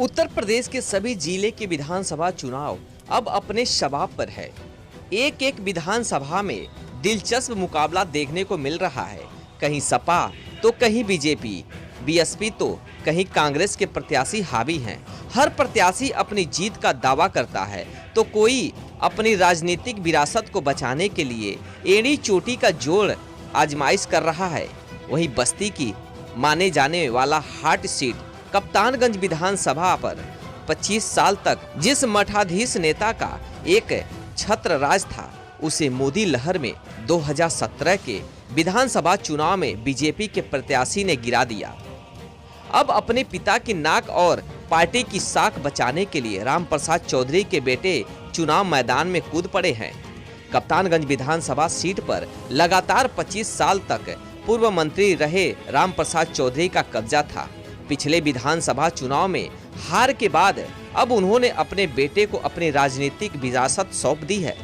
उत्तर प्रदेश के सभी जिले के विधानसभा चुनाव अब अपने शबाब पर है। एक एक विधानसभा में दिलचस्प मुकाबला देखने को मिल रहा है। कहीं सपा तो कहीं बीजेपी, बीएसपी तो कहीं कांग्रेस के प्रत्याशी हावी हैं। हर प्रत्याशी अपनी जीत का दावा करता है तो कोई अपनी राजनीतिक विरासत को बचाने के लिए एड़ी चोटी का जोड़ आजमाइश कर रहा है। वहीं बस्ती की माने जाने वाला हाट सीट कप्तानगंज विधानसभा पर 25 साल तक जिस मठाधीश नेता का एक छत्र राज था, उसे मोदी लहर में 2017 के विधानसभा चुनाव में बीजेपी के प्रत्याशी ने गिरा दिया। अब अपने पिता की नाक और पार्टी की साख बचाने के लिए रामप्रसाद चौधरी के बेटे चुनाव मैदान में कूद पड़े हैं। कप्तानगंज विधानसभा सीट पर लगातार 25 साल तक पूर्व मंत्री रहे रामप्रसाद चौधरी का कब्जा था। पिछले विधानसभा चुनाव में हार के बाद अब उन्होंने अपने बेटे को अपनी राजनीतिक विरासत सौंप दी है।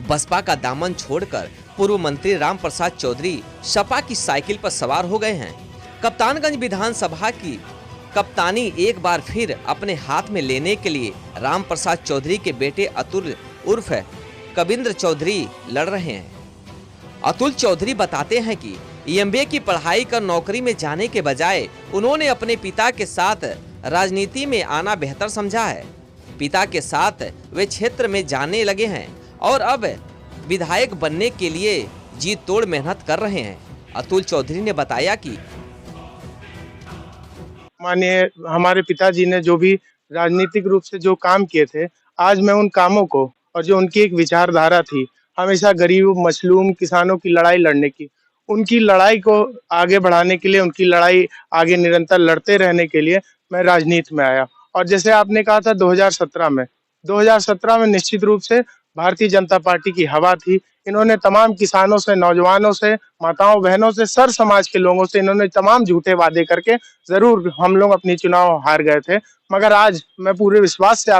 बसपा का दामन छोड़कर पूर्व मंत्री रामप्रसाद चौधरी सपा की साइकिल पर सवार हो गए हैं। कप्तानगंज विधानसभा की कप्तानी एक बार फिर अपने हाथ में लेने के लिए रामप्रसाद चौधरी के बेटे अतुल उर्फ कविंद्र चौधरी लड़ रहे हैं। अतुल चौधरी बताते हैं कि एमबीए की पढ़ाई कर नौकरी में जाने के बजाय उन्होंने अपने पिता के साथ राजनीति में आना बेहतर समझा है। पिता के साथ वे क्षेत्र में जाने लगे हैं और अब विधायक बनने के लिए जी तोड़ मेहनत कर रहे हैं। अतुल चौधरी ने बताया कि माननीय हमारे पिताजी ने जो भी राजनीतिक रूप से जो काम किए थे, आज मैं उन कामों को और जो उनकी एक विचारधारा थी, हमेशा गरीब मजलूम किसानों की लड़ाई लड़ने की, उनकी लड़ाई को आगे बढ़ाने के लिए, उनकी लड़ाई आगे निरंतर लड़ते रहने के लिए मैं राजनीति में आया। और जैसे आपने कहा था 2017 में निश्चित रूप से भारतीय जनता पार्टी की हवा थी। इन्होंने तमाम किसानों से, नौजवानों से, माताओं बहनों से, सर समाज के लोगों से इन्होंने तमाम झूठे वादे करके जरूर हम लोग अपनी चुनाव हार गए थे। मगर आज मैं पूरे विश्वास से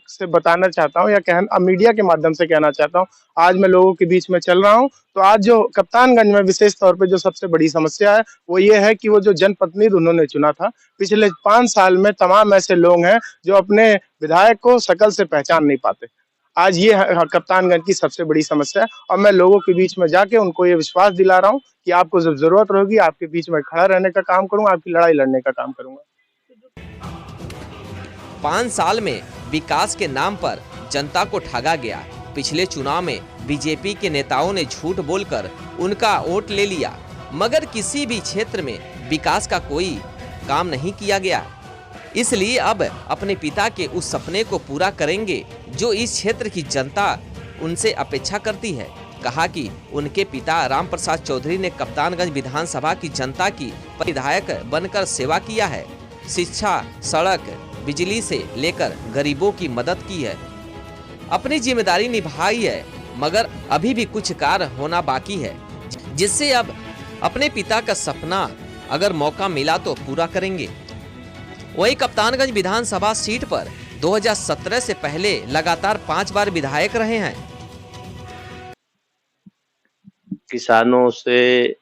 से बताना चाहता हूँ या मीडिया के माध्यम से कहना चाहता हूँ, आज मैं लोगों के बीच में चल रहा हूँ। तो आज जो कप्तानगंज में विशेष तौर पे जो सबसे बड़ी समस्या है वो ये है कि वो जो जनप्रतिनिधि उन्होंने चुना था, पिछले 5 साल में तमाम ऐसे लोग हैं जो अपने विधायक को शक्ल से पहचान नहीं पाते। आज ये कप्तानगंज की सबसे बड़ी समस्या है और मैं लोगों के बीच में जाके उनको ये विश्वास दिला रहा हूँ कि आपको जब जरूरत होगी आपके बीच में खड़ा रहने का काम करूंगा, आपकी लड़ाई लड़ने का काम करूंगा। 5 साल में विकास के नाम पर जनता को ठगा गया। पिछले चुनाव में बीजेपी के नेताओं ने झूठ बोलकर उनका वोट ले लिया, मगर किसी भी क्षेत्र में विकास का कोई काम नहीं किया गया। इसलिए अब अपने पिता के उस सपने को पूरा करेंगे जो इस क्षेत्र की जनता उनसे अपेक्षा करती है। कहा कि उनके पिता रामप्रसाद चौधरी ने कप्तानगंज विधानसभा की जनता की विधायक बनकर सेवा किया है। शिक्षा, सड़क, बिजली से लेकर गरीबों की मदद की है, अपनी जिम्मेदारी निभाई है, मगर अभी भी कुछ कार्य होना बाकी है, जिससे अब अपने पिता का सपना अगर मौका मिला तो पूरा करेंगे। वही कप्तानगंज विधानसभा सीट पर 2017 से पहले लगातार 5 बार विधायक रहे हैं। किसानों से,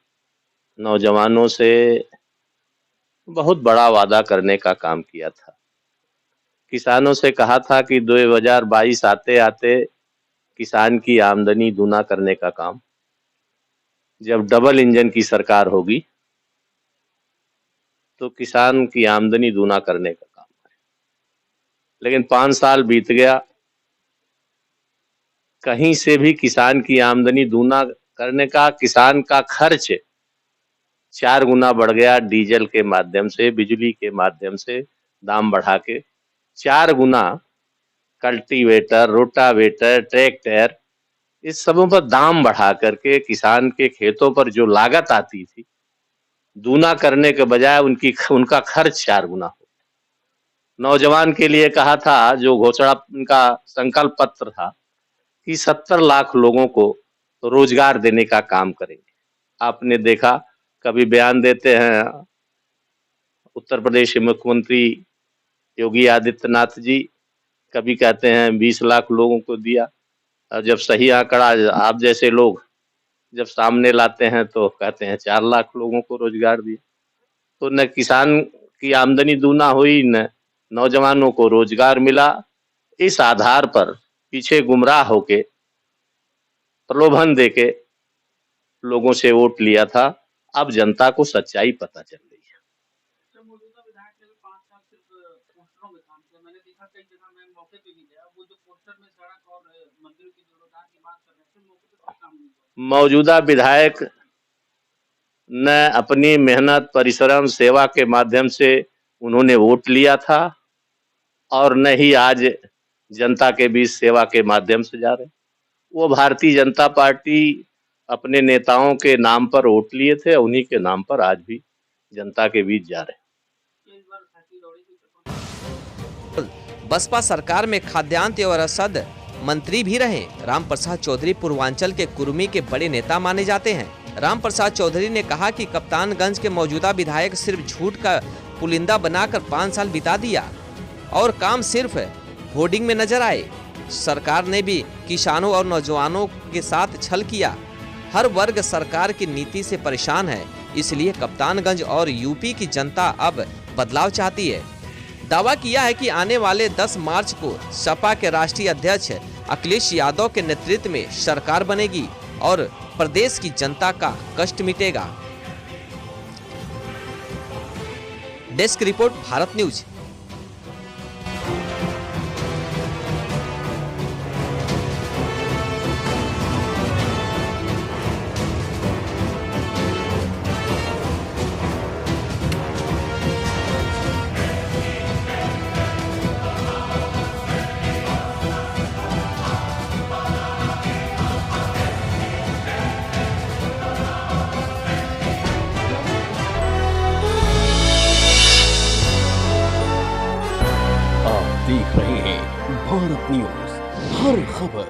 नौजवानों से बहुत बड़ा वादा करने का काम किया था। किसानों से कहा था कि 2022 आते आते किसान की आमदनी दूना करने का काम, जब डबल इंजन की सरकार होगी तो किसान की आमदनी दूना करने का काम है। लेकिन 5 साल बीत गया, कहीं से भी किसान की आमदनी दूना करने का, किसान का खर्च 4 गुना बढ़ गया। डीजल के माध्यम से, बिजली के माध्यम से दाम बढ़ा के 4 गुना कल्टीवेटर, रोटावेटर, ट्रैक्टर, इस सबों पर दाम बढ़ा करके किसान के खेतों पर जो लागत आती थी दूना करने के बजाय उनका खर्च 4 गुना हो। नौजवान के लिए कहा था, जो घोषणा उनका संकल्प पत्र था कि 70 लाख लोगों को रोजगार देने का काम करेंगे। आपने देखा, कभी बयान देते हैं उत्तर प्रदेश के मुख्यमंत्री योगी आदित्यनाथ जी, कभी कहते हैं 20 लाख लोगों को दिया, और जब सही आंकड़ा आप जैसे लोग जब सामने लाते हैं तो कहते हैं 4 लाख लोगों को रोजगार दिया। तो न किसान की आमदनी दूना हुई, न नौजवानों को रोजगार मिला। इस आधार पर पीछे गुमराह होके प्रलोभन देके लोगों से वोट लिया था। अब जनता को सच्चाई पता चल रही है। मौजूदा विधायक ने 5 साल सिर्फ पोस्टरों में काम किया। मैंने देखा कई जगह मैं मौके पे भी गया, वो जो पोस्टर में सड़क और मंदिर की जीर्णोद्धार की बात कर रहे थे, मौके पे कोई काम नहीं हुआ। मौजूदा विधायक ने अपनी मेहनत, परिश्रम, सेवा के माध्यम से उन्होंने वोट लिया था और न ही आज जनता के बीच सेवा के माध्यम से जा रहे। वो भारतीय जनता पार्टी अपने नेताओं के नाम पर वोट लिए थे, उन्हीं के नाम पर आज भी जनता के बीच जा रहे। इस बार साथी दौड़ी की बसपा सरकार में खाद्यान्न और रसद मंत्री भी रहे। राम प्रसाद चौधरी पूर्वांचल के कुर्मी के बड़े नेता माने जाते हैं। राम प्रसाद चौधरी ने कहा कि कप्तानगंज के मौजूदा विधायक सिर्फ झूठ का पुलिंदा बनाकर 5 साल बिता दिया और काम सिर्फ होर्डिंग में नजर आए। सरकार ने भी किसानों और नौजवानों के साथ छल किया। हर वर्ग सरकार की नीति से परेशान है, इसलिए कप्तानगंज और यूपी की जनता अब बदलाव चाहती है। दावा किया है कि आने वाले 10 मार्च को सपा के राष्ट्रीय अध्यक्ष अखिलेश यादव के नेतृत्व में सरकार बनेगी और प्रदेश की जनता का कष्ट मिटेगा। Desk report, Bharat news. देख रहे हैं भारत न्यूज, हर खबर